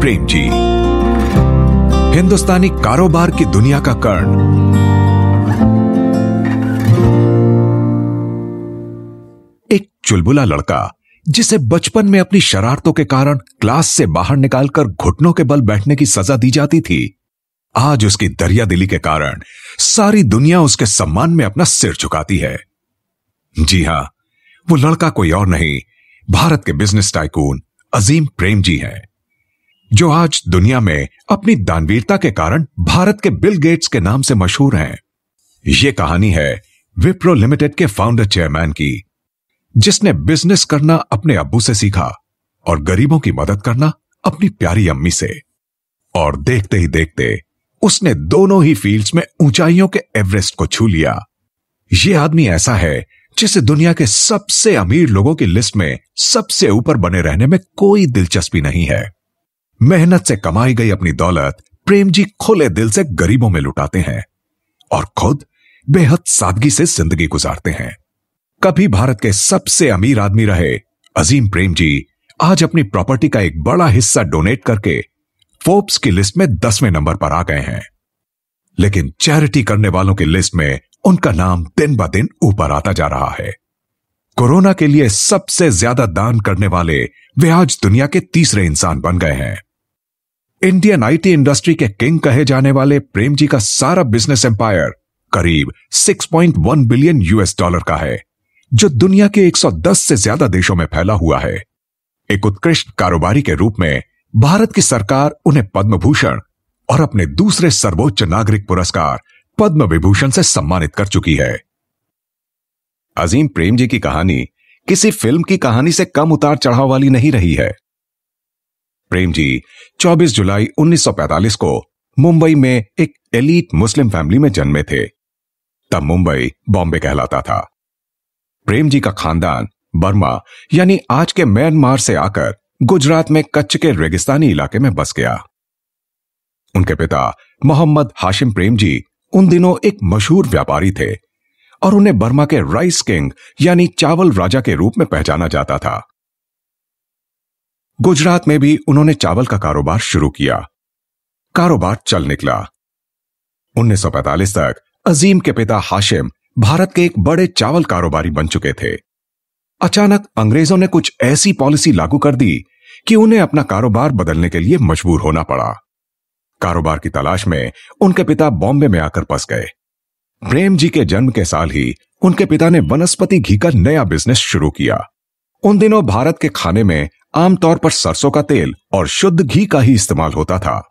प्रेम जी, हिंदुस्तानी कारोबार की दुनिया का कर्ण। एक चुलबुला लड़का जिसे बचपन में अपनी शरारतों के कारण क्लास से बाहर निकालकर घुटनों के बल बैठने की सजा दी जाती थी, आज उसकी दरिया दिली के कारण सारी दुनिया उसके सम्मान में अपना सिर झुकाती है। जी हां, वो लड़का कोई और नहीं, भारत के बिजनेस टाइकून अजीम प्रेम जी हैं, जो आज दुनिया में अपनी दानवीरता के कारण भारत के बिल गेट्स के नाम से मशहूर हैं। यह कहानी है विप्रो लिमिटेड के फाउंडर चेयरमैन की, जिसने बिजनेस करना अपने अब्बू से सीखा और गरीबों की मदद करना अपनी प्यारी अम्मी से। और देखते ही देखते उसने दोनों ही फील्ड्स में ऊंचाइयों के एवरेस्ट को छू लिया। यह आदमी ऐसा है जिसे दुनिया के सबसे अमीर लोगों की लिस्ट में सबसे ऊपर बने रहने में कोई दिलचस्पी नहीं है। मेहनत से कमाई गई अपनी दौलत प्रेम जी खुले दिल से गरीबों में लुटाते हैं और खुद बेहद सादगी से जिंदगी गुजारते हैं। कभी भारत के सबसे अमीर आदमी रहे अजीम प्रेम जी आज अपनी प्रॉपर्टी का एक बड़ा हिस्सा डोनेट करके फोर्ब्स की लिस्ट में 10वें नंबर पर आ गए हैं। लेकिन चैरिटी करने वालों की लिस्ट में उनका नाम दिन ब दिन ऊपर आता जा रहा है। कोरोना के लिए सबसे ज्यादा दान करने वाले वे आज दुनिया के तीसरे इंसान बन गए हैं। इंडियन आईटी इंडस्ट्री के किंग कहे जाने वाले प्रेम जी का सारा बिजनेस एम्पायर करीब 6.1 बिलियन US$ का है, जो दुनिया के 110 से ज्यादा देशों में फैला हुआ है। एक उत्कृष्ट कारोबारी के रूप में भारत की सरकार उन्हें पद्म भूषण और अपने दूसरे सर्वोच्च नागरिक पुरस्कार पद्म विभूषण से सम्मानित कर चुकी है। अजीम प्रेम जी की कहानी किसी फिल्म की कहानी से कम उतार चढ़ाव वाली नहीं रही है। प्रेम जी 24 जुलाई 1945 को मुंबई में एक एलीट मुस्लिम फैमिली में जन्मे थे। तब मुंबई बॉम्बे कहलाता था। प्रेम जी का खानदान बर्मा यानी आज के म्यांमार से आकर गुजरात में कच्छ के रेगिस्तानी इलाके में बस गया। उनके पिता मोहम्मद हाशिम प्रेम जी उन दिनों एक मशहूर व्यापारी थे और उन्हें बर्मा के राइस किंग यानी चावल राजा के रूप में पहचाना जाता था। गुजरात में भी उन्होंने चावल का कारोबार शुरू किया। कारोबार चल निकला। 1945 तक अजीम के पिता हाशिम भारत के एक बड़े चावल कारोबारी बन चुके थे। अचानक अंग्रेजों ने कुछ ऐसी पॉलिसी लागू कर दी कि उन्हें अपना कारोबार बदलने के लिए मजबूर होना पड़ा। कारोबार की तलाश में उनके पिता बॉम्बे में आकर फंस गए। प्रेम जी के जन्म के साल ही उनके पिता ने वनस्पति घी का नया बिजनेस शुरू किया। उन दिनों भारत के खाने में आमतौर पर सरसों का तेल और शुद्ध घी का ही इस्तेमाल होता था।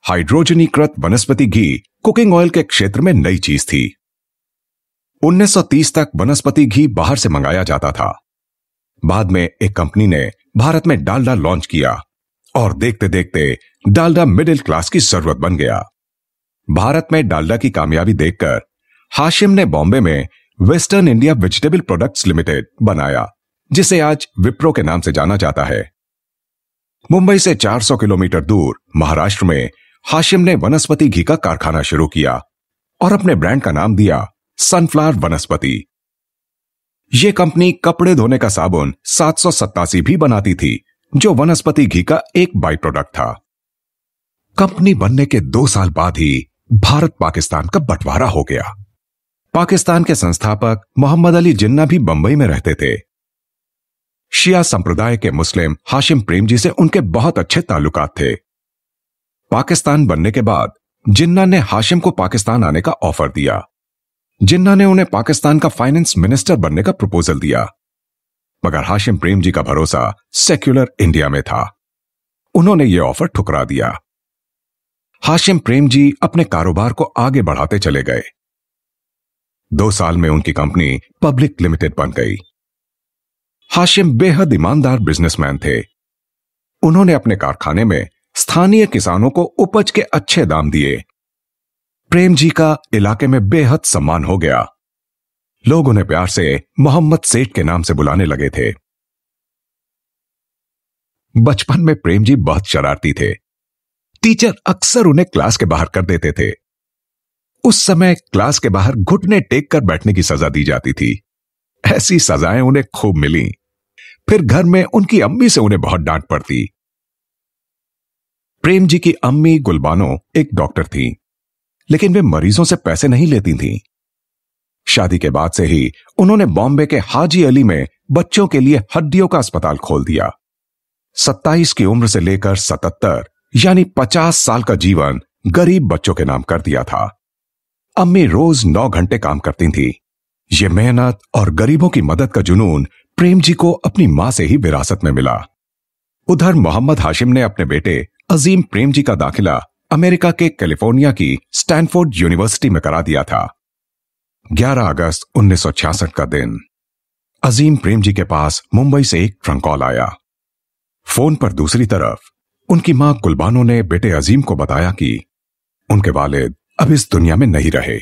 हाइड्रोजनीकृत वनस्पति घी कुकिंग ऑयल के क्षेत्र में नई चीज थी। 1930 तक वनस्पति घी बाहर से मंगाया जाता था। बाद में एक कंपनी ने भारत में डालडा लॉन्च किया और देखते देखते डालडा मिडिल क्लास की जरूरत बन गया। भारत में डालडा की कामयाबी देखकर हाशिम ने बॉम्बे में western India vegetable products limited बनाया, जिसे आज विप्रो के नाम से जाना जाता है। मुंबई से 400 किलोमीटर दूर महाराष्ट्र में हाशिम ने वनस्पति घी का कारखाना शुरू किया और अपने ब्रांड का नाम दिया सनफ्लावर वनस्पति। यह कंपनी कपड़े धोने का साबुन 787 भी बनाती थी, जो वनस्पति घी का एक बाई प्रोडक्ट था। कंपनी बनने के 2 साल बाद ही भारत पाकिस्तान का बंटवारा हो गया। पाकिस्तान के संस्थापक मोहम्मद अली जिन्ना भी बंबई में रहते थे। शिया संप्रदाय के मुस्लिम हाशिम प्रेम जी से उनके बहुत अच्छे ताल्लुकात थे। पाकिस्तान बनने के बाद जिन्ना ने हाशिम को पाकिस्तान आने का ऑफर दिया। जिन्ना ने उन्हें पाकिस्तान का फाइनेंस मिनिस्टर बनने का प्रपोजल दिया, मगर हाशिम प्रेम जी का भरोसा सेक्युलर इंडिया में था। उन्होंने यह ऑफर ठुकरा दिया। हाशिम प्रेम जी अपने कारोबार को आगे बढ़ाते चले गए। 2 साल में उनकी कंपनी पब्लिक लिमिटेड बन गई। हाशिम बेहद ईमानदार बिजनेसमैन थे। उन्होंने अपने कारखाने में स्थानीय किसानों को उपज के अच्छे दाम दिए। प्रेम जी का इलाके में बेहद सम्मान हो गया। लोग उन्हें प्यार से मोहम्मद सेठ के नाम से बुलाने लगे थे। बचपन में प्रेम जी बहुत शरारती थे। टीचर अक्सर उन्हें क्लास के बाहर कर देते थे। उस समय क्लास के बाहर घुटने टेक कर बैठने की सजा दी जाती थी। ऐसी सजाएं उन्हें खूब मिली। फिर घर में उनकी अम्मी से उन्हें बहुत डांट पड़ती। प्रेम जी की अम्मी गुलबानो एक डॉक्टर थी, लेकिन वे मरीजों से पैसे नहीं लेती थीं। शादी के बाद से ही उन्होंने बॉम्बे के हाजी अली में बच्चों के लिए हड्डियों का अस्पताल खोल दिया। 27 की उम्र से लेकर 77 यानी 50 साल का जीवन गरीब बच्चों के नाम कर दिया था। अम्मी रोज 9 घंटे काम करती थी। ये मेहनत और गरीबों की मदद का जुनून प्रेम जी को अपनी मां से ही विरासत में मिला। उधर मोहम्मद हाशिम ने अपने बेटे अजीम प्रेम जी का दाखिला अमेरिका के कैलिफोर्निया की स्टैनफोर्ड यूनिवर्सिटी में करा दिया था। 11 अगस्त 1966 का दिन अजीम प्रेम जी के पास मुंबई से एक ट्रंक कॉल आया। फोन पर दूसरी तरफ उनकी मां गुलबानो ने बेटे अजीम को बताया कि उनके वालिद अब इस दुनिया में नहीं रहे,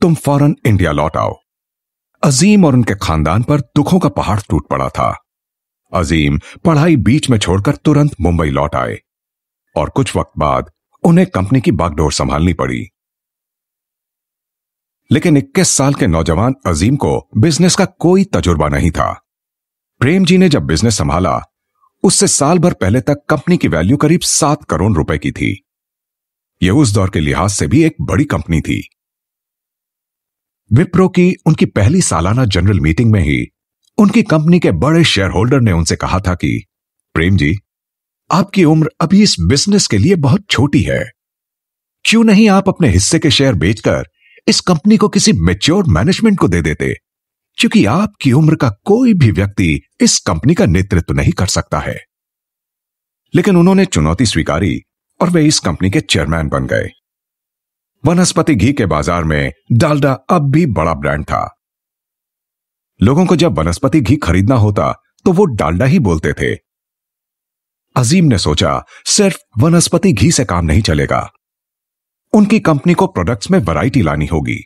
तुम फौरन इंडिया लौट आओ। अजीम और उनके खानदान पर दुखों का पहाड़ टूट पड़ा था। अजीम पढ़ाई बीच में छोड़कर तुरंत मुंबई लौट आए और कुछ वक्त बाद उन्हें कंपनी की बागडोर संभालनी पड़ी। लेकिन 21 साल के नौजवान अजीम को बिजनेस का कोई तजुर्बा नहीं था। प्रेम जी ने जब बिजनेस संभाला उससे साल भर पहले तक कंपनी की वैल्यू करीब 7 करोड़ रुपए की थी। यह उस दौर के लिहाज से भी एक बड़ी कंपनी थी। विप्रो की उनकी पहली सालाना जनरल मीटिंग में ही उनकी कंपनी के बड़े शेयर होल्डर ने उनसे कहा था कि प्रेम जी, आपकी उम्र अभी इस बिजनेस के लिए बहुत छोटी है। क्यों नहीं आप अपने हिस्से के शेयर बेचकर इस कंपनी को किसी मैच्योर मैनेजमेंट को दे देते, क्योंकि आपकी उम्र का कोई भी व्यक्ति इस कंपनी का नेतृत्व नहीं कर सकता है। लेकिन उन्होंने चुनौती स्वीकारी और वे इस कंपनी के चेयरमैन बन गए। वनस्पति घी के बाजार में डालडा अब भी बड़ा ब्रांड था। लोगों को जब वनस्पति घी खरीदना होता तो वो डालडा ही बोलते थे। अजीम ने सोचा सिर्फ वनस्पति घी से काम नहीं चलेगा, उनकी कंपनी को प्रोडक्ट्स में वैरायटी लानी होगी।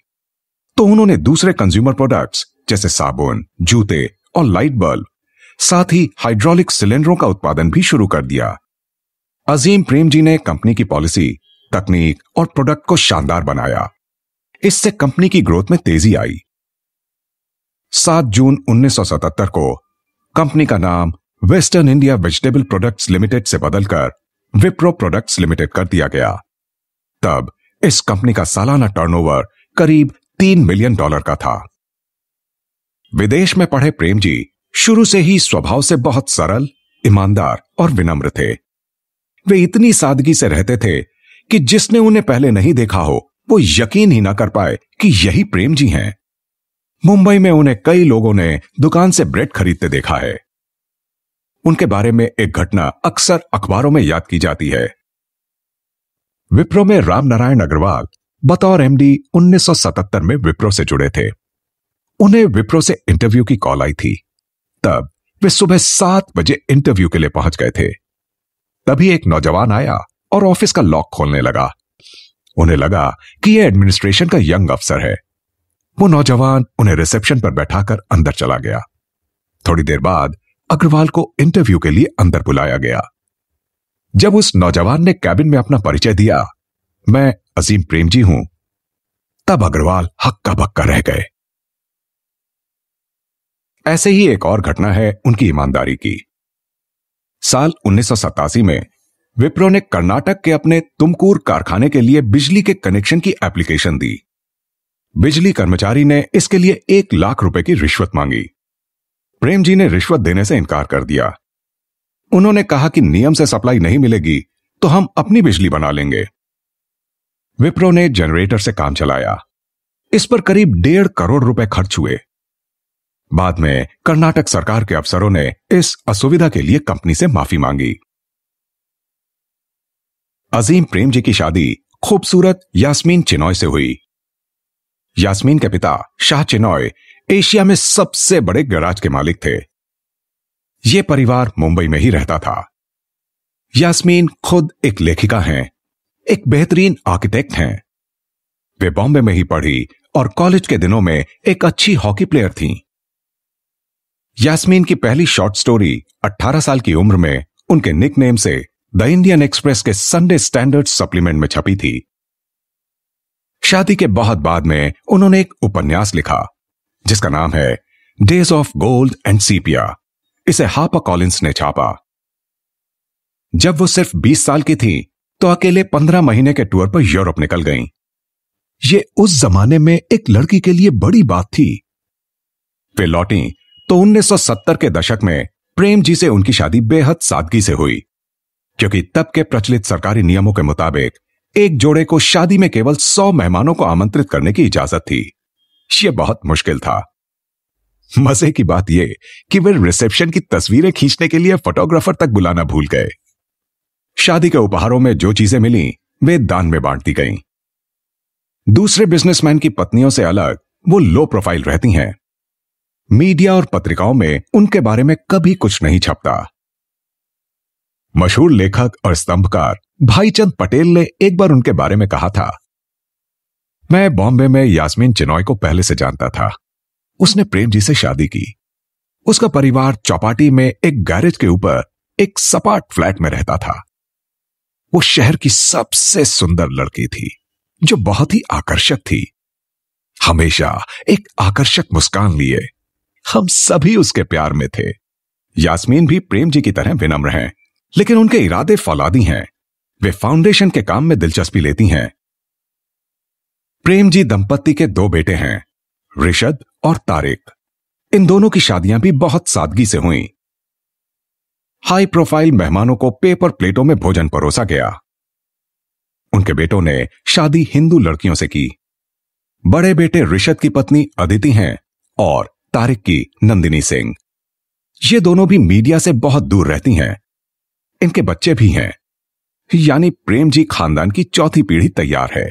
तो उन्होंने दूसरे कंज्यूमर प्रोडक्ट्स जैसे साबुन, जूते और लाइट बल्ब, साथ ही हाइड्रोलिक सिलेंडरों का उत्पादन भी शुरू कर दिया। अजीम प्रेम जी ने कंपनी की पॉलिसी, तकनीक और प्रोडक्ट को शानदार बनाया। इससे कंपनी की ग्रोथ में तेजी आई। 7 जून 1977 को कंपनी का नाम western India vegetable products limited से बदलकर विप्रो प्रोडक्ट्स लिमिटेड कर दिया गया। तब इस कंपनी का सालाना टर्नओवर करीब $3 मिलियन का था। विदेश में पढ़े प्रेम जी शुरू से ही स्वभाव से बहुत सरल, ईमानदार और विनम्र थे। वे इतनी सादगी से रहते थे कि जिसने उन्हें पहले नहीं देखा हो वो यकीन ही ना कर पाए कि यही प्रेम जी हैं। मुंबई में उन्हें कई लोगों ने दुकान से ब्रेड खरीदते देखा है। उनके बारे में एक घटना अक्सर अखबारों में याद की जाती है। विप्रो में राम नारायण अग्रवाल बतौर एमडी 1977 में विप्रो से जुड़े थे। उन्हें विप्रो से इंटरव्यू की कॉल आई थी। तब वे सुबह 7 बजे इंटरव्यू के लिए पहुंच गए थे। तभी एक नौजवान आया और ऑफिस का लॉक खोलने लगा। उन्हें लगा कि यह एडमिनिस्ट्रेशन का यंग अफसर है। वो नौजवान उन्हें रिसेप्शन पर बैठाकर अंदर चला गया। थोड़ी देर बाद अग्रवाल को इंटरव्यू के लिए अंदर बुलाया गया। जब उस नौजवान ने कैबिन में अपना परिचय दिया, मैं अजीम प्रेम जी हूं, तब अग्रवाल हक्का बक्का रह गए। ऐसे ही एक और घटना है उनकी ईमानदारी की। साल 1987 में विप्रो ने कर्नाटक के अपने तुमकुर कारखाने के लिए बिजली के कनेक्शन की एप्लीकेशन दी। बिजली कर्मचारी ने इसके लिए 1 लाख रुपए की रिश्वत मांगी। प्रेम जी ने रिश्वत देने से इनकार कर दिया। उन्होंने कहा कि नियम से सप्लाई नहीं मिलेगी तो हम अपनी बिजली बना लेंगे। विप्रो ने जनरेटर से काम चलाया। इस पर करीब 1.5 करोड़ रुपए खर्च हुए। बाद में कर्नाटक सरकार के अफसरों ने इस असुविधा के लिए कंपनी से माफी मांगी। अजीम प्रेम जी की शादी खूबसूरत यास्मीन चिनॉय से हुई। यास्मीन के पिता शाह चिनॉय एशिया में सबसे बड़े गैराज के मालिक थे। यह परिवार मुंबई में ही रहता था। यास्मीन खुद एक लेखिका हैं, एक बेहतरीन आर्किटेक्ट हैं। वे बॉम्बे में ही पढ़ी और कॉलेज के दिनों में एक अच्छी हॉकी प्लेयर थीं। यास्मीन की पहली शॉर्ट स्टोरी 18 साल की उम्र में उनके निकनेम से द इंडियन एक्सप्रेस के संडे स्टैंडर्ड सप्लीमेंट में छपी थी। शादी के बहुत बाद में उन्होंने एक उपन्यास लिखा जिसका नाम है डेज ऑफ गोल्ड एंड सीपिया। इसे हार्पर कॉलिंस ने छापा। जब वो सिर्फ 20 साल की थी तो अकेले 15 महीने के टूर पर यूरोप निकल गईं। ये उस जमाने में एक लड़की के लिए बड़ी बात थी। वे लौटी तो 1970 के दशक में प्रेम जी से उनकी शादी बेहद सादगी से हुई, क्योंकि तब के प्रचलित सरकारी नियमों के मुताबिक एक जोड़े को शादी में केवल 100 मेहमानों को आमंत्रित करने की इजाजत थी। यह बहुत मुश्किल था। मजे की बात यह कि वे रिसेप्शन की तस्वीरें खींचने के लिए फोटोग्राफर तक बुलाना भूल गए। शादी के उपहारों में जो चीजें मिली वे दान में बांट दी गईं। दूसरे बिजनेसमैन की पत्नियों से अलग वो लो प्रोफाइल रहती हैं। मीडिया और पत्रिकाओं में उनके बारे में कभी कुछ नहीं छपता। मशहूर लेखक और स्तंभकार भाईचंद पटेल ने एक बार उनके बारे में कहा था, मैं बॉम्बे में यास्मीन चिनॉय को पहले से जानता था। उसने प्रेम जी से शादी की। उसका परिवार चौपाटी में एक गैरेज के ऊपर एक सपाट फ्लैट में रहता था। वो शहर की सबसे सुंदर लड़की थी, जो बहुत ही आकर्षक थी। हमेशा एक आकर्षक मुस्कान लिए हम सभी उसके प्यार में थे। यास्मीन भी प्रेम जी की तरह विनम्र हैं, लेकिन उनके इरादे फौलादी हैं। वे फाउंडेशन के काम में दिलचस्पी लेती हैं। प्रेम जी दंपत्ति के 2 बेटे हैं, रिशद और तारिक। इन दोनों की शादियां भी बहुत सादगी से हुईं। हाई प्रोफाइल मेहमानों को पेपर प्लेटों में भोजन परोसा गया। उनके बेटों ने शादी हिंदू लड़कियों से की। बड़े बेटे रिशद की पत्नी अदिति हैं और तारिक की नंदिनी सिंह। ये दोनों भी मीडिया से बहुत दूर रहती हैं। इनके बच्चे भी हैं, यानी प्रेम जी खानदान की 4थी पीढ़ी तैयार है।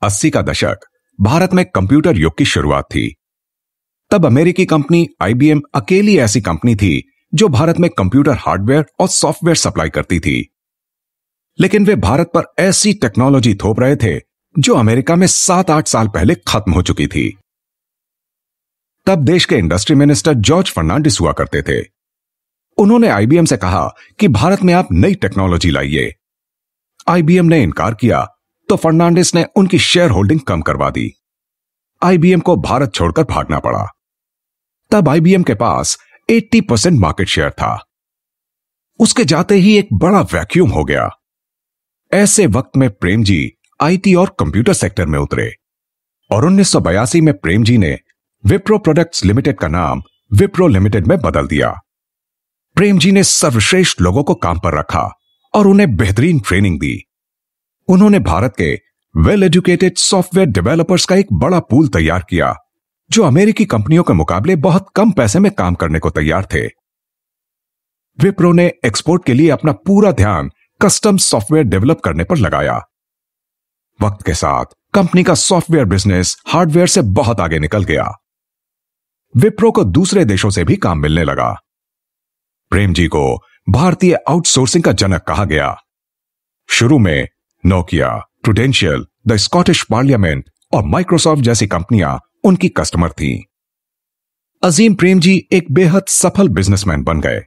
80 का दशक भारत में कंप्यूटर युग की शुरुआत थी। तब अमेरिकी कंपनी IBM अकेली ऐसी कंपनी थी जो भारत में कंप्यूटर हार्डवेयर और सॉफ्टवेयर सप्लाई करती थी। लेकिन वे भारत पर ऐसी टेक्नोलॉजी थोप रहे थे जो अमेरिका में 7-8 साल पहले खत्म हो चुकी थी। तब देश के इंडस्ट्री मिनिस्टर जॉर्ज फर्नांडिस हुआ करते थे। उन्होंने IBM से कहा कि भारत में आप नई टेक्नोलॉजी लाइए। IBM ने इनकार किया तो फर्नांडिस ने उनकी शेयर होल्डिंग कम करवा दी। IBM को भारत छोड़कर भागना पड़ा। तब IBM के पास 80% मार्केट शेयर था। उसके जाते ही एक बड़ा वैक्यूम हो गया। ऐसे वक्त में प्रेम जी IT और कंप्यूटर सेक्टर में उतरे और 1982 में प्रेम जी ने विप्रो प्रोडक्ट्स लिमिटेड का नाम विप्रो लिमिटेड में बदल दिया। प्रेम जी ने सर्वश्रेष्ठ लोगों को काम पर रखा और उन्हें बेहतरीन ट्रेनिंग दी। उन्होंने भारत के वेल एजुकेटेड सॉफ्टवेयर डेवलपर्स का एक बड़ा पूल तैयार किया, जो अमेरिकी कंपनियों के मुकाबले बहुत कम पैसे में काम करने को तैयार थे। विप्रो ने एक्सपोर्ट के लिए अपना पूरा ध्यान कस्टम सॉफ्टवेयर डेवलप करने पर लगाया। वक्त के साथ कंपनी का सॉफ्टवेयर बिजनेस हार्डवेयर से बहुत आगे निकल गया। विप्रो को दूसरे देशों से भी काम मिलने लगा। प्रेम जी को भारतीय आउटसोर्सिंग का जनक कहा गया। शुरू में Nokia, prudential, the Scottish parliament और माइक्रोसॉफ्ट जैसी कंपनियां उनकी कस्टमर थीं। अजीम प्रेम जी एक बेहद सफल बिजनेसमैन बन गए।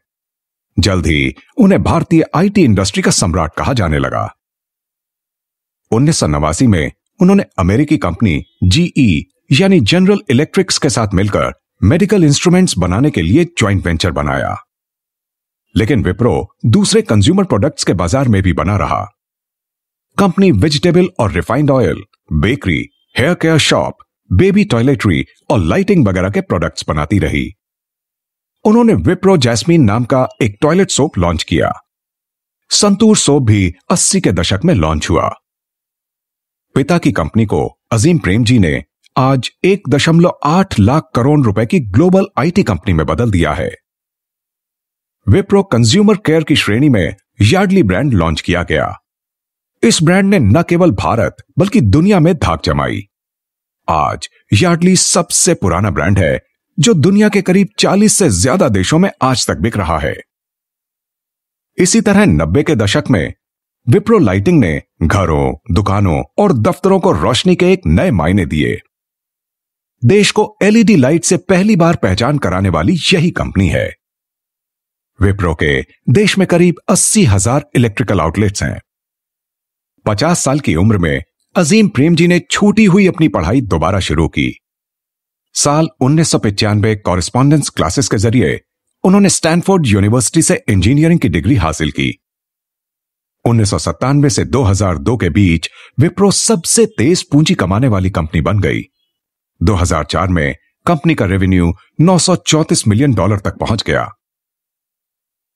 जल्द ही उन्हें भारतीय IT इंडस्ट्री का सम्राट कहा जाने लगा। 1989 में उन्होंने अमेरिकी कंपनी GE यानी जनरल इलेक्ट्रिक्स के साथ मिलकर मेडिकल इंस्ट्रूमेंट्स बनाने के लिए ज्वाइंट वेंचर बनाया। लेकिन विप्रो दूसरे कंज्यूमर प्रोडक्ट्स के बाजार में भी बना रहा। कंपनी वेजिटेबल और refined oil, bakery, hair care shop, baby toiletry और लाइटिंग वगैरह के प्रोडक्ट्स बनाती रही। उन्होंने विप्रो जैस्मीन नाम का एक टॉयलेट सोप लॉन्च किया। संतूर सोप भी 80 के दशक में लॉन्च हुआ। पिता की कंपनी को अजीम प्रेम जी ने आज 1.8 लाख करोड़ रुपए की ग्लोबल IT कंपनी में बदल दिया है। विप्रो कंज्यूमर केयर की श्रेणी में यार्डली ब्रांड लॉन्च किया गया। इस ब्रांड ने न केवल भारत बल्कि दुनिया में धाक जमाई। आज यार्डली सबसे पुराना ब्रांड है जो दुनिया के करीब 40 से ज्यादा देशों में आज तक बिक रहा है। इसी तरह 90 के दशक में विप्रो लाइटिंग ने घरों, दुकानों और दफ्तरों को रोशनी के एक नए मायने दिए। देश को LED लाइट से पहली बार पहचान कराने वाली यही कंपनी है। विप्रो के देश में करीब 80,000 इलेक्ट्रिकल आउटलेट्स हैं। 50 साल की उम्र में अजीम प्रेम जी ने छूटी हुई अपनी पढ़ाई दोबारा शुरू की। साल 1995 कॉरेस्पॉन्डेंस क्लासेस के जरिए उन्होंने स्टैनफोर्ड यूनिवर्सिटी से इंजीनियरिंग की डिग्री हासिल की। 1997 से 2002 के बीच विप्रो सबसे तेज पूंजी कमाने वाली कंपनी बन गई। 2004 में कंपनी का रेवेन्यू $934 मिलियन तक पहुंच गया।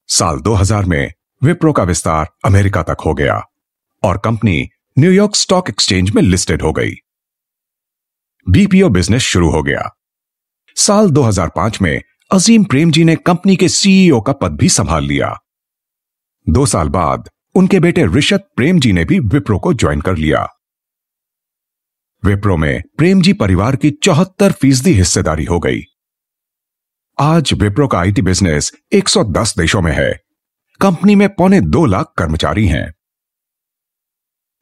साल 2000 में विप्रो का विस्तार अमेरिका तक हो गया और कंपनी न्यूयॉर्क स्टॉक एक्सचेंज में लिस्टेड हो गई। बीपीओ बिजनेस शुरू हो गया। साल 2005 में अजीम प्रेमजी ने कंपनी के सीईओ का पद भी संभाल लिया। 2 साल बाद उनके बेटे ऋषभ प्रेमजी ने भी विप्रो को ज्वाइन कर लिया। विप्रो में प्रेमजी परिवार की 74% हिस्सेदारी हो गई। आज विप्रो का आईटी बिजनेस 110 देशों में है। कंपनी में 2.25 लाख कर्मचारी हैं।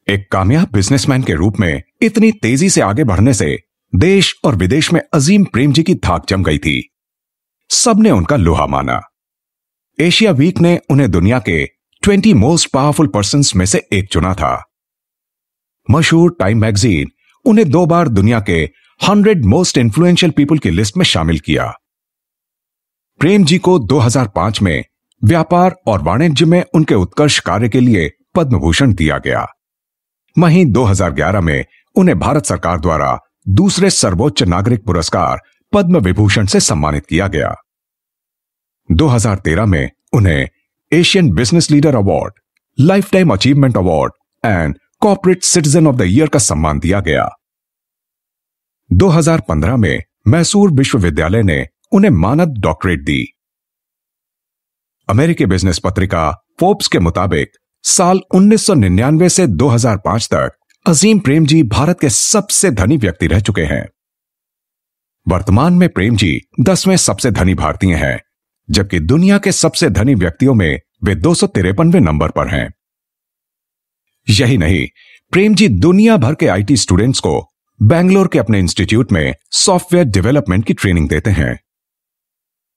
एक कामयाब बिजनेसमैन के रूप में इतनी तेजी से आगे बढ़ने से देश और विदेश में अजीम प्रेमजी की धाक जम गई थी। सबने उनका लोहा माना। एशिया वीक ने उन्हें दुनिया के 20 मोस्ट पावरफुल पर्सन्स में से एक चुना था। मशहूर टाइम मैगजीन उन्हें 2 बार दुनिया के 100 मोस्ट इन्फ्लुएंशियल पीपल की लिस्ट में शामिल किया। प्रेम जी को 2005 में व्यापार और वाणिज्य में उनके उत्कृष्ट कार्य के लिए पद्म भूषण दिया गया। वहीं 2011 में उन्हें भारत सरकार द्वारा दूसरे सर्वोच्च नागरिक पुरस्कार पद्म विभूषण से सम्मानित किया गया। 2013 में उन्हें Asian business leader award, life time achievement award and corporate citizen of the year का सम्मान दिया गया। 2015 में मैसूर विश्वविद्यालय ने उन्हें मानद डॉक्टरेट दी। अमेरिकी बिजनेस पत्रिका फोर्ब्स के मुताबिक साल 1999 से 2005 तक अजीम प्रेमजी भारत के सबसे धनी व्यक्ति रह चुके हैं। वर्तमान में प्रेमजी 10वें सबसे धनी भारतीय हैं, जबकि दुनिया के सबसे धनी व्यक्तियों में वे 253वें नंबर पर हैं। यही नहीं, प्रेमजी दुनिया भर के आईटी स्टूडेंट्स को बेंगलोर के अपने इंस्टीट्यूट में सॉफ्टवेयर डेवलपमेंट की ट्रेनिंग देते हैं।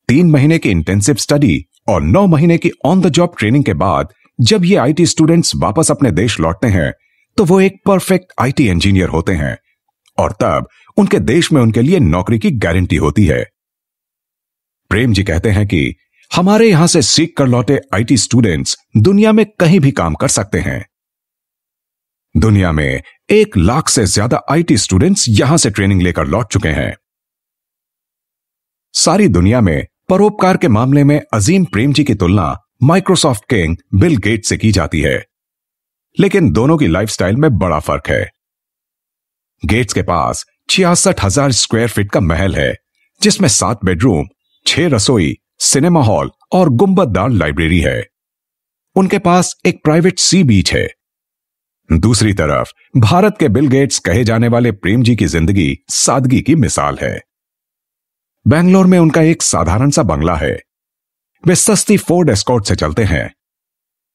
3 महीने की इंटेंसिव स्टडी और 9 महीने की ऑन द जॉब ट्रेनिंग के बाद जब ये आईटी स्टूडेंट्स वापस अपने देश लौटते हैं तो वो एक परफेक्ट आईटी इंजीनियर होते हैं और तब उनके देश में उनके लिए नौकरी की गारंटी होती है। प्रेम जी कहते हैं कि हमारे यहां से सीख कर लौटे आईटी स्टूडेंट्स दुनिया में कहीं भी काम कर सकते हैं। दुनिया में 1 लाख से ज्यादा आईटी स्टूडेंट्स यहां से ट्रेनिंग लेकर लौट चुके हैं। सारी दुनिया में परोपकार के मामले में अजीम प्रेमजी की तुलना माइक्रोसॉफ्ट किंग बिल गेट्स से की जाती है, लेकिन दोनों की लाइफस्टाइल में बड़ा फर्क है। गेट्स के पास 66,000 स्क्वायर फीट का महल है, जिसमें 7 बेडरूम, 6 रसोई, सिनेमा हॉल और गुंबददार लाइब्रेरी है। उनके पास एक प्राइवेट सी बीच है। दूसरी तरफ भारत के बिल गेट्स कहे जाने वाले प्रेमजी की जिंदगी सादगी की मिसाल है। बेंगलोर में उनका एक साधारण सा बंगला है। वे सस्ती फोर्ड एस्कॉर्ट से चलते हैं।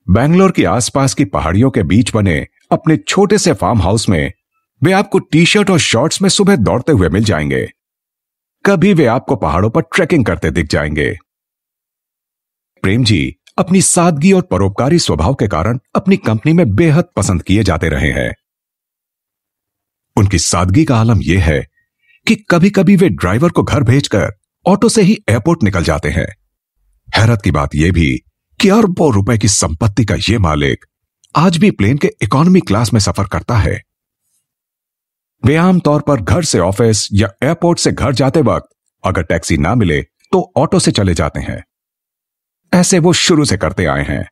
बेंगलोर के आसपास की पहाड़ियों के बीच बने अपने छोटे से फार्म हाउस में वे आपको टी शर्ट और शॉर्ट्स में सुबह दौड़ते हुए मिल जाएंगे। कभी वे आपको पहाड़ों पर ट्रैकिंग करते दिख जाएंगे। प्रेम जी अपनी सादगी और परोपकारी स्वभाव के कारण अपनी कंपनी में बेहद पसंद किए जाते रहे हैं। उनकी सादगी का आलम यह है कि कभी कभी वे ड्राइवर को घर भेजकर ऑटो से ही एयरपोर्ट निकल जाते हैं। हैरत की बात यह भी कि अरबों रुपए की संपत्ति का यह मालिक आज भी प्लेन के इकोनॉमी क्लास में सफर करता है। वे आमतौर पर घर से ऑफिस या एयरपोर्ट से घर जाते वक्त अगर टैक्सी ना मिले तो ऑटो से चले जाते हैं। ऐसे वो शुरू से करते आए हैं।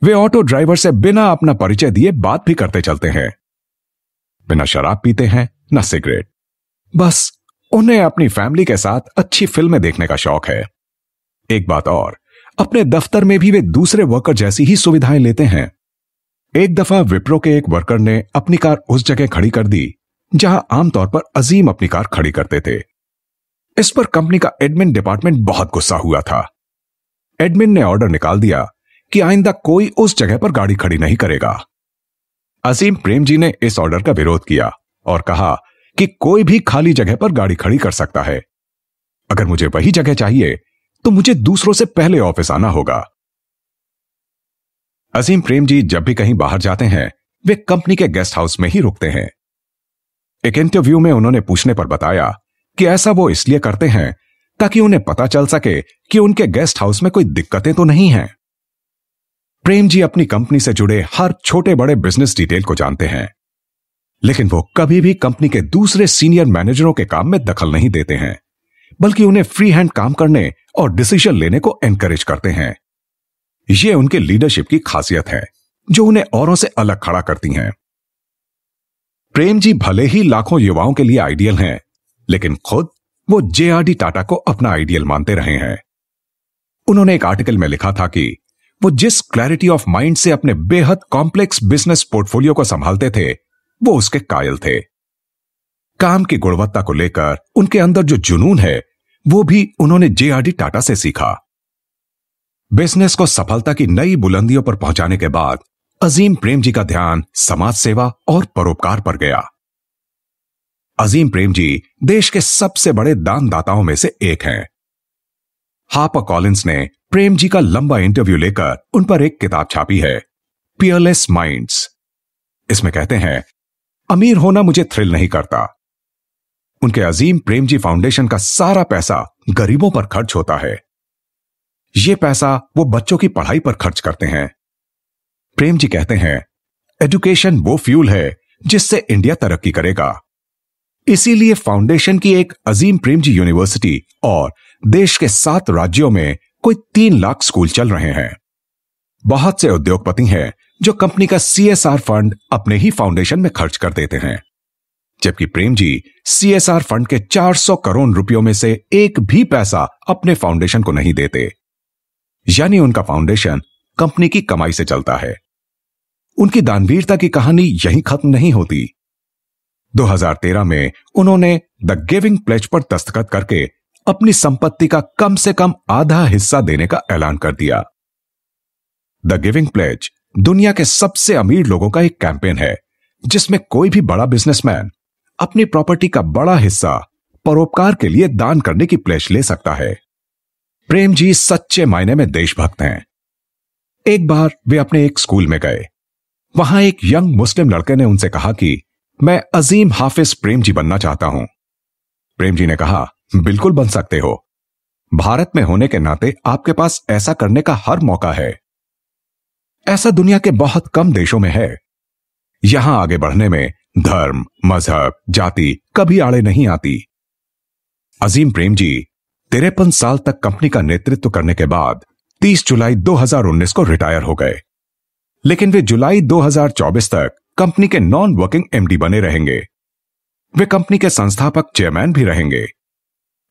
वे ऑटो ड्राइवर से बिना अपना परिचय दिए बात भी करते चलते हैं। बिना शराब पीते हैं ना सिगरेट। बस उन्हें अपनी फैमिली के साथ अच्छी फिल्में देखने का शौक है। एक बात और, अपने दफ्तर में भी वे दूसरे वर्कर जैसी ही सुविधाएं लेते हैं। एक दफा विप्रो के एक वर्कर ने अपनी कार उस जगह खड़ी कर दी जहां आमतौर पर अजीम अपनी कार खड़ी करते थे। इस पर कंपनी का एडमिन डिपार्टमेंट बहुत गुस्सा हुआ था। एडमिन ने ऑर्डर निकाल दिया कि आइंदा कोई उस जगह पर गाड़ी खड़ी नहीं करेगा। अजीम प्रेम जी ने इस ऑर्डर का विरोध किया और कहा कि कोई भी खाली जगह पर गाड़ी खड़ी कर सकता है। अगर मुझे वही जगह चाहिए तो मुझे दूसरों से पहले ऑफिस आना होगा। अजीम प्रेम जी जब भी कहीं बाहर जाते हैं वे कंपनी के गेस्ट हाउस में ही रुकते हैं। एक इंटरव्यू में उन्होंने पूछने पर बताया कि ऐसा वो इसलिए करते हैं ताकि उन्हें पता चल सके कि उनके गेस्ट हाउस में कोई दिक्कतें तो नहीं हैं। प्रेम जी अपनी कंपनी से जुड़े हर छोटे बड़े बिजनेस डिटेल को जानते हैं, लेकिन वो कभी भी कंपनी के दूसरे सीनियर मैनेजरों के काम में दखल नहीं देते हैं, बल्कि उन्हें फ्री हैंड काम करने और डिसीजन लेने को एनकरेज करते हैं। ये उनके लीडरशिप की खासियत है जो उन्हें औरों से अलग खड़ा करती हैं। प्रेम जी भले ही लाखों युवाओं के लिए आइडियल हैं, लेकिन खुद वो JRD टाटा को अपना आइडियल मानते रहे हैं। उन्होंने एक आर्टिकल में लिखा था कि वो जिस क्लैरिटी ऑफ माइंड से अपने बेहद कॉम्प्लेक्स बिजनेस पोर्टफोलियो को संभालते थे, वो उसके कायल थे। काम की गुणवत्ता को लेकर उनके अंदर जो जुनून है, वो भी उन्होंने JRD टाटा से सीखा। बिजनेस को सफलता की नई बुलंदियों पर पहुंचाने के बाद अजीम प्रेम जी का ध्यान समाज सेवा और परोपकार पर गया। अजीम प्रेम जी देश के सबसे बड़े दानदाताओं में से एक हैं। हार्पर कॉलिंस ने प्रेम जी का लंबा इंटरव्यू लेकर उन पर एक किताब छापी है, पियरलेस माइंड्स। इसमें कहते हैं, अमीर होना मुझे थ्रिल नहीं करता। उनके अजीम प्रेम जी फाउंडेशन का सारा पैसा गरीबों पर खर्च होता है। यह पैसा वो बच्चों की पढ़ाई पर खर्च करते हैं। प्रेम जी कहते हैं, एजुकेशन वो फ्यूल है जिससे इंडिया तरक्की करेगा। इसीलिए फाउंडेशन की एक अजीम प्रेम जी यूनिवर्सिटी और देश के 7 राज्यों में कोई 3 लाख स्कूल चल रहे हैं। बहुत से उद्योगपति हैं जो कंपनी का CSR फंड अपने ही फाउंडेशन में खर्च कर देते हैं, जबकि प्रेम जी CSR फंड के 400 करोड़ रुपयों में से एक भी पैसा अपने फाउंडेशन को नहीं देते। यानी उनका फाउंडेशन कंपनी की कमाई से चलता है। उनकी दानवीरता की कहानी यहीं खत्म नहीं होती। 2013 में उन्होंने द गिविंग प्लेज पर दस्तखत करके अपनी संपत्ति का कम से कम आधा हिस्सा देने का ऐलान कर दिया। द गिविंग प्लेज दुनिया के सबसे अमीर लोगों का एक कैंपेन है, जिसमें कोई भी बड़ा बिजनेसमैन अपनी प्रॉपर्टी का बड़ा हिस्सा परोपकार के लिए दान करने की प्लेज ले सकता है। प्रेम जी सच्चे मायने में देशभक्त हैं। एक बार वे अपने एक स्कूल में गए। वहां एक यंग मुस्लिम लड़के ने उनसे कहा कि मैं अजीम हाफिज प्रेम जी बनना चाहता हूं। प्रेम जी ने कहा, बिल्कुल बन सकते हो। भारत में होने के नाते आपके पास ऐसा करने का हर मौका है। ऐसा दुनिया के बहुत कम देशों में है। यहां आगे बढ़ने में धर्म, मजहब, जाति कभी आड़े नहीं आती। अजीम प्रेम जी 53 साल तक कंपनी का नेतृत्व करने के बाद 30 जुलाई 2019 को रिटायर हो गए, लेकिन वे जुलाई 2024 तक कंपनी के नॉन वर्किंग MD बने रहेंगे। वे कंपनी के संस्थापक चेयरमैन भी रहेंगे।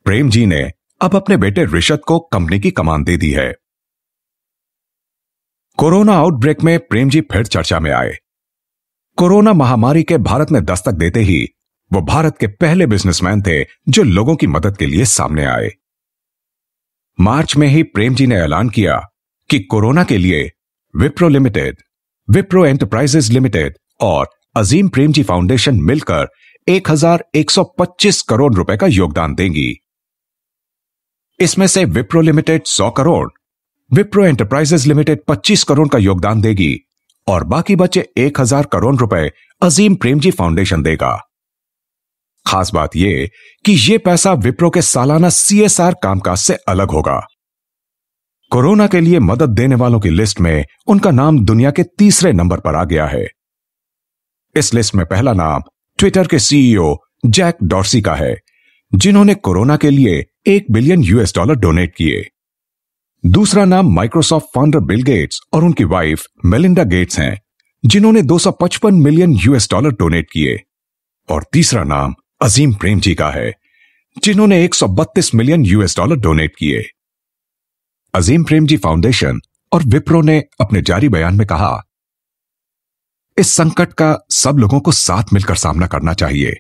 प्रेम जी ने अब अपने बेटे ऋषद को कंपनी की कमान दे दी है। कोरोना आउटब्रेक में प्रेम जी फिर चर्चा में आए। कोरोना महामारी के भारत में दस्तक देते ही वो भारत के पहले बिजनेसमैन थे जो लोगों की मदद के लिए सामने आए। मार्च में ही प्रेम जी ने ऐलान किया कि कोरोना के लिए Wipro limited, Wipro enterprises limited और अजीम प्रेम जी फाउंडेशन मिलकर 1125 करोड़ रुपए का योगदान देंगी। इसमें से Wipro limited 100 crore, Wipro enterprises limited 25 crore का योगदान देगी और बाकी बचे 1000 करोड़ रुपए अजीम प्रेम जी फाउंडेशन देगा। खास बात यह कि यह पैसा विप्रो के सालाना CSR कामकाज से अलग होगा। कोरोना के लिए मदद देने वालों की लिस्ट में उनका नाम दुनिया के 3रे नंबर पर आ गया है। इस लिस्ट में पहला नाम ट्विटर के CEO जैक डॉर्सी का है, जिन्होंने कोरोना के लिए $1 बिलियन डोनेट किए। दूसरा नाम माइक्रोसॉफ्ट फाउंडर बिल गेट्स और उनकी वाइफ मेलिंडा गेट्स हैं, जिन्होंने $255 मिलियन डोनेट किए। और तीसरा नाम अजीम प्रेम जी का है, जिन्होंने $132 मिलियन डोनेट किए। अजीम प्रेम जी फाउंडेशन और विप्रो ने अपने जारी बयान में कहा, इस संकट का सब लोगों को साथ मिलकर सामना करना चाहिए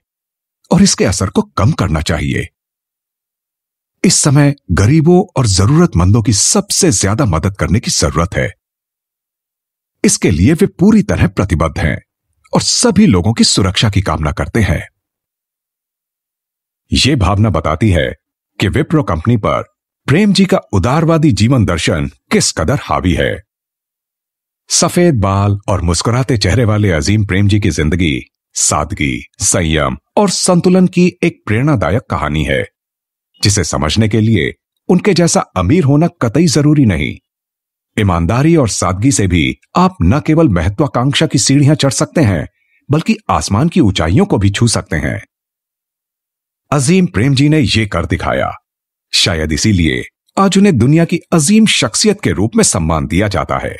और इसके असर को कम करना चाहिए। इस समय गरीबों और जरूरतमंदों की सबसे ज्यादा मदद करने की जरूरत है। इसके लिए वे पूरी तरह प्रतिबद्ध हैं और सभी लोगों की सुरक्षा की कामना करते हैं। यह भावना बताती है कि विप्रो कंपनी पर प्रेम जी का उदारवादी जीवन दर्शन किस कदर हावी है। सफेद बाल और मुस्कुराते चेहरे वाले अजीम प्रेम जी की जिंदगी सादगी, संयम और संतुलन की एक प्रेरणादायक कहानी है, जिसे समझने के लिए उनके जैसा अमीर होना कतई जरूरी नहीं। ईमानदारी और सादगी से भी आप न केवल महत्वाकांक्षा की सीढ़ियां चढ़ सकते हैं, बल्कि आसमान की ऊंचाइयों को भी छू सकते हैं। अजीम प्रेम जी ने यह कर दिखाया। शायद इसीलिए आज उन्हें दुनिया की अजीम शख्सियत के रूप में सम्मान दिया जाता है।